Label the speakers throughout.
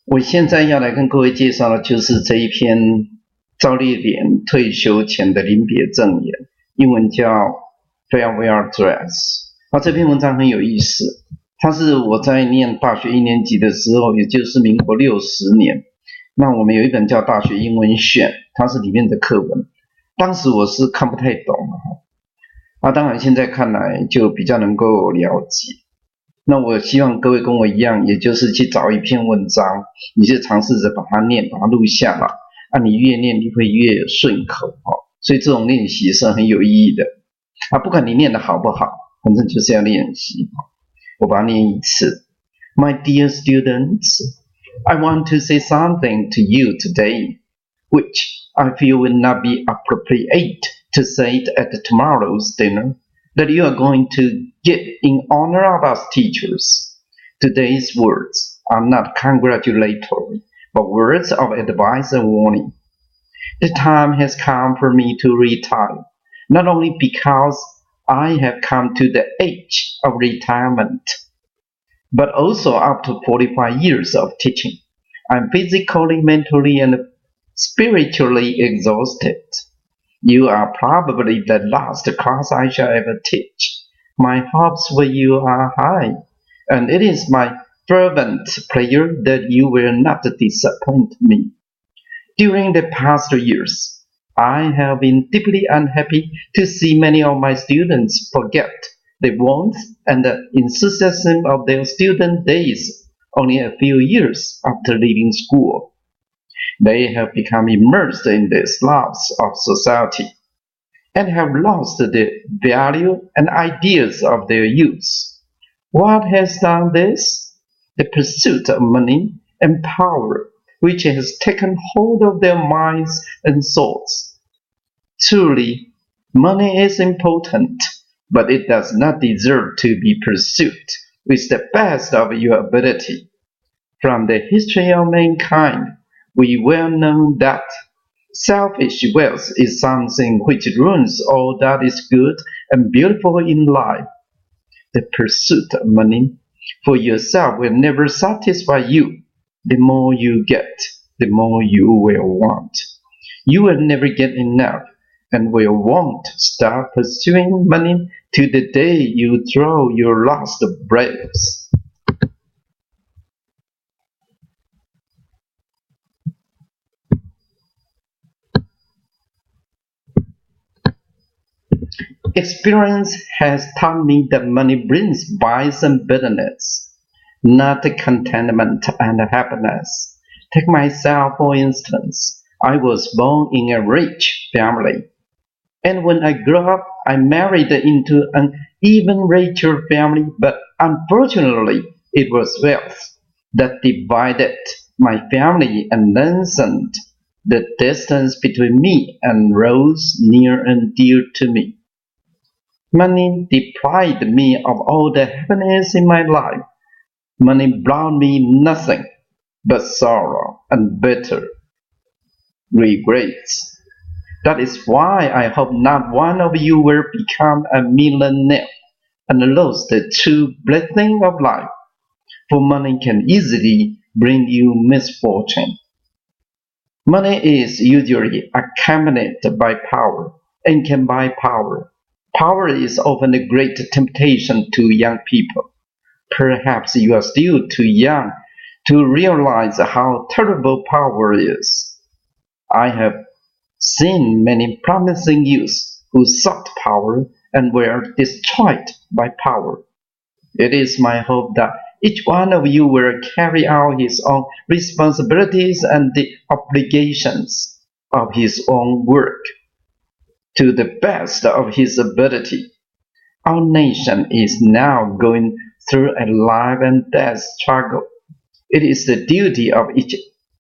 Speaker 1: 我现在要来跟各位介绍的就是这一篇赵烈廉退休前的临别赠言，英文叫 Farewell Address。这篇文章很有意思，它是我在念大学1年级的时候，也就是民国60年。那我们有一本叫《大学英文选》，它是里面的课文。当时我是看不太懂当然现在看来就比较能够了解。那我希望各位跟我一样，也就是去找一篇文章，你就尝试着把它念，把它录下来。你越念你会越顺口所以这种练习是很有意义的不管你念的好不好，反正就是要练习我把它念一次。My dear students, I want to say something to you today, which I feel will not be appropriate to say it at tomorrow's dinner, that you are going to get in honor of us teachers. Today's words are not congratulatory, but words of advice and warning. The time has come for me to retire, not only because I have come to the age of retirement, but also after 45 years of teaching. I'm physically, mentally, and spiritually exhausted. You are probably the last class I shall ever teach. My hopes for you are high, and it is my fervent prayer that you will not disappoint me. During the past years, I have been deeply unhappy to see many of my students forget the warmth and the enthusiasm of their student days only a few years after leaving school. They have become immersed in the sloughs of society and have lost the value and ideas of their youth. What has done this? The pursuit of money and power, which has taken hold of their minds and souls. Truly, money is important, but it does not deserve to be pursued with the best of your ability. From the history of mankind, we well know that selfish wealth is something which ruins all that is good and beautiful in life. The pursuit of money for yourself will never satisfy you. The more you get, the more you will want. You will never get enough and will want to start pursuing money to the day you draw your last breaths. Experience has taught me that money brings vice and bitterness, not contentment and happiness. Take myself, for instance. I was born in a rich family, and when I grew up, I married into an even richer family, but unfortunately, it was wealth that divided my family and lengthened the distance between me and those near and dear to me. Money deprived me of all the happiness in my life. Money brought me nothing but sorrow and bitter regrets. That is why I hope not one of you will become a millionaire and lose the true blessing of life, for money can easily bring you misfortune. Money is usually accompanied by power and can buy power. Power is often a great temptation to young people. Perhaps you are still too young to realize how terrible power is. I have seen many promising youths who sought power and were destroyed by power. It is my hope that each one of you will carry out his own responsibilities and the obligations of his own work to the best of his ability. Our nation is now going through a life and death struggle. It is the duty of each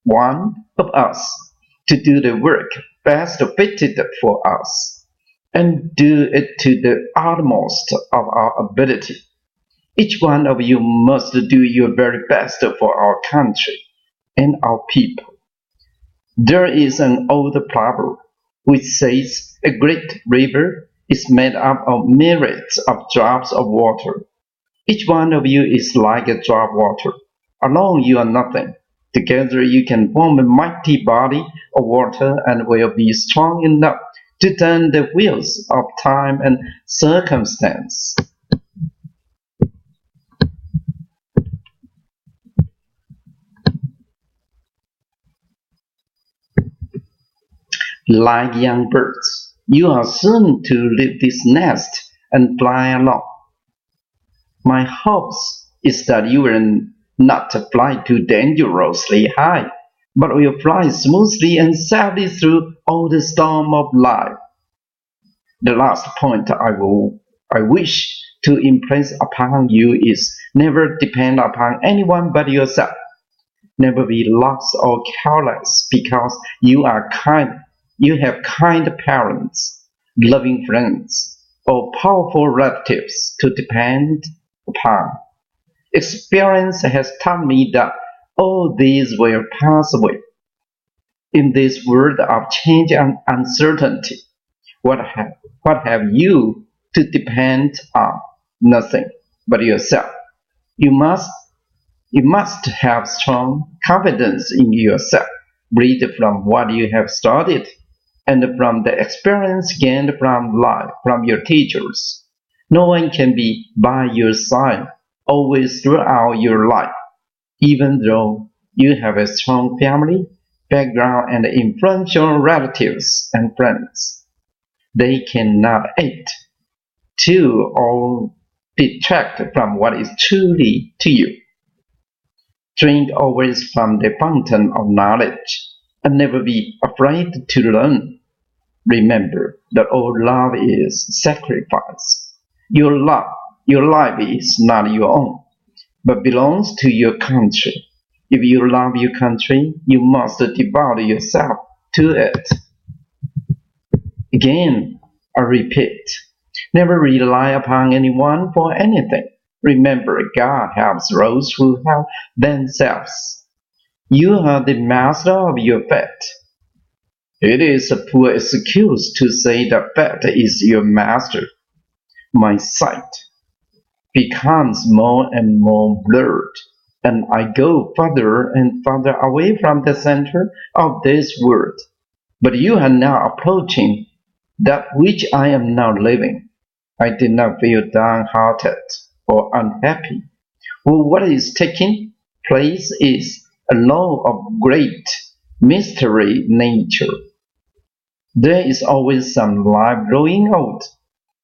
Speaker 1: one of us to do the work best fitted for us, and do it to the utmost of our ability. Each one of you must do your very best for our country and our people. There is an old proverb which says a great river is made up of myriads of drops of water. Each one of you is like a drop of water. Alone you are nothing, Together you can form a mighty body of water and will be strong enough to turn the wheels of time and circumstance. Like young birds, you are soon to leave this nest and fly along. My hopes is that you will not fly too dangerously high, but will fly smoothly and safely through all the storm of life. The last point I wish to impress upon you is never depend upon anyone but yourself. Never be lost or careless because you have kind parents, loving friends, or powerful relatives to depend upon. Experience has taught me that all these will pass away. In this world of change and uncertainty, what have you to depend on? Nothing but yourself. You must you must have strong confidence in yourself, read from what you have studied, and from the experience gained from life, from your teachers. No one can be by your side always throughout your life, even though you have a strong family background and influential relatives and friends. They cannot aid to or detract from what is truly to you. Drink always from the fountain of knowledge, and never be afraid to learn. Remember that all love is sacrifice. Your life is not your own, but belongs to your country. If you love your country, you must devote yourself to it. Again, I repeat, never rely upon anyone for anything. Remember, God helps those who help themselves. You are the master of your fate. It is a poor excuse to say that fate is your master. My sight becomes more and more blurred, and I go further and further away from the center of this world. But you are now approaching that which I am now living. I did not feel downhearted or unhappy. For what is taking place is a law of great mystery nature. There is always some life growing out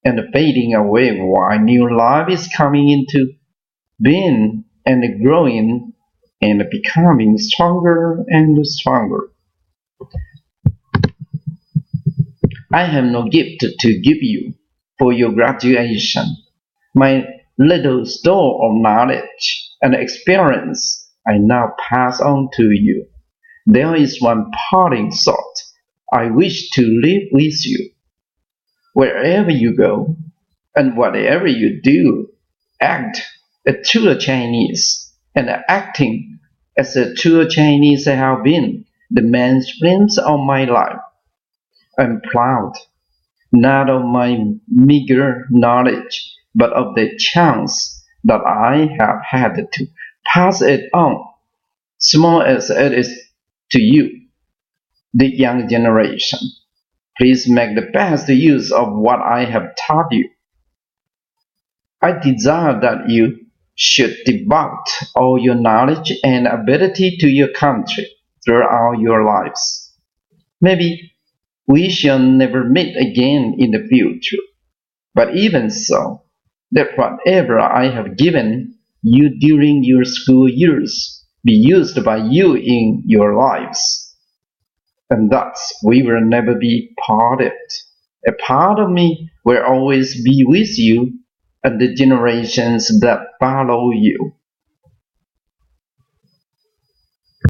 Speaker 1: and fading away while new life is coming into being and growing and becoming stronger and stronger. I have no gift to give you for your graduation. My little store of knowledge and experience I now pass on to you. There is one parting thought I wish to leave with you. Wherever you go and whatever you do, act a true Chinese, and acting as a true Chinese have been the mainsprings of my life. I'm proud, not of my meager knowledge, but of the chance that I have had to pass it on, small as it is to you, the young generation. Please make the best use of what I have taught you. I desire that you should devote all your knowledge and ability to your country throughout your lives. Maybe we shall never meet again in the future, but even so, let whatever I have given you during your school years be used by you in your lives. And thus we will never be parted. A part of me will always be with you and the generations that follow you.